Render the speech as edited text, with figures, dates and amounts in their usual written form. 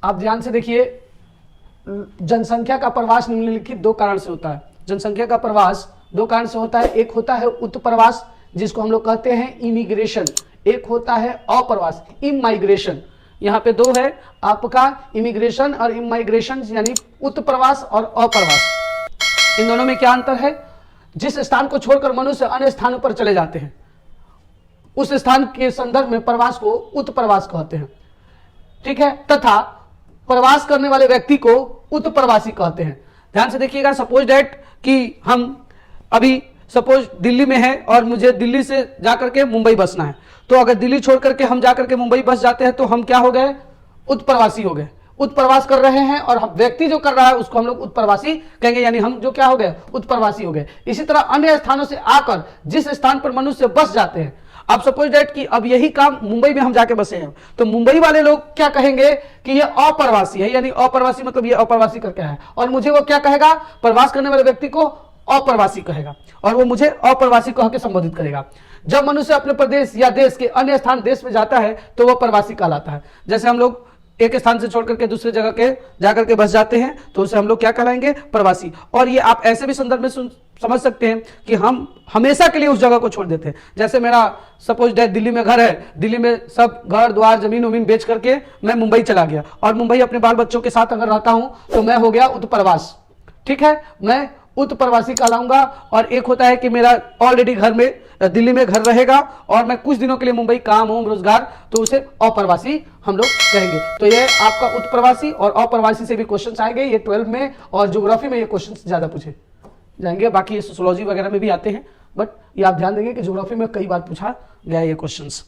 आप ध्यान से देखिए, जनसंख्या का प्रवास निम्नलिखित दो कारण से होता है। जनसंख्या का प्रवास दो कारण से होता है। एक होता है उत्प्रवास, जिसको हम लोग कहते हैं इमिग्रेशन। एक होता है अप्रवास, इमाइग्रेशन। यहाँ पे दो है आपका, इमिग्रेशन और इमाइग्रेशन, यानी उत्प्रवास और अप्रवास। इन दोनों में क्या अंतर है? जिस स्थान को छोड़कर मनुष्य अन्य स्थानों पर चले जाते हैं, उस स्थान के संदर्भ में प्रवास को उत्प्रवास कहते हैं, ठीक है। तथा प्रवास करने वाले व्यक्ति को उत्प्रवासी कहते हैं। ध्यान से देखिएगा, सपोज दैट कि हम अभी सपोज दिल्ली में है और मुझे दिल्ली से जाकर के मुंबई बसना है, तो अगर दिल्ली छोड़ करके हम जाकर के मुंबई बस जाते हैं तो हम क्या हो गए? उत्प्रवासी हो गए। उत्प्रवास कर रहे हैं और व्यक्ति जो कर रहा है उसको हम लोग उत्प्रवासी कहेंगे, यानी हम जो क्या हो गए? उत्प्रवासी हो गए। इसी तरह अन्य स्थानों से आकर जिस स्थान पर मनुष्य बस जाते हैं, अब सपोज दैट कि अब यही काम मुंबई में हम जाके बसे हैं, तो मुंबई वाले लोग क्या कहेंगे कि ये अप्रवासी है, यानी अप्रवासी मतलब ये अप्रवासी करके है, और मुझे वो क्या कहेगा? प्रवास करने वाले व्यक्ति को अप्रवासी कहेगा, और वो मुझे अप्रवासी कह के संबोधित करेगा। जब मनुष्य अपने प्रदेश या देश के अन्य स्थान देश में जाता है तो वह प्रवासी कहलाता है। जैसे हम लोग एक स्थान से छोड़ करके दूसरे जगह के जाकर के बस जाते हैं तो उसे हम लोग क्या कहलाएंगे? प्रवासी। और ये आप ऐसे भी संदर्भ में समझ सकते हैं कि हम हमेशा के लिए उस जगह को छोड़ देते हैं। जैसे मेरा सपोज दैट दिल्ली में घर है, दिल्ली में सब घर द्वार जमीन उमीन बेच करके मैं मुंबई चला गया, और मुंबई अपने बाल बच्चों के साथ अगर रहता हूं तो मैं हो गया उत्प्रवास, ठीक है, मैं उत्प्रवासी कहलाऊंगा। और एक होता है कि मेरा ऑलरेडी घर में दिल्ली में घर रहेगा और मैं कुछ दिनों के लिए मुंबई काम होम रोजगार, तो उसे अप्रवासी हम लोग कहेंगे। तो ये आपका उत्प्रवासी और अप्रवासी से भी क्वेश्चंस आएंगे, ये 12 में और ज्योग्राफी में ये क्वेश्चंस ज्यादा पूछे जाएंगे। बाकी ये सोशियोलॉजी वगैरह में भी आते हैं, बट ये आप ध्यान देंगे कि ज्योग्राफी में कई बार पूछा गया ये क्वेश्चंस।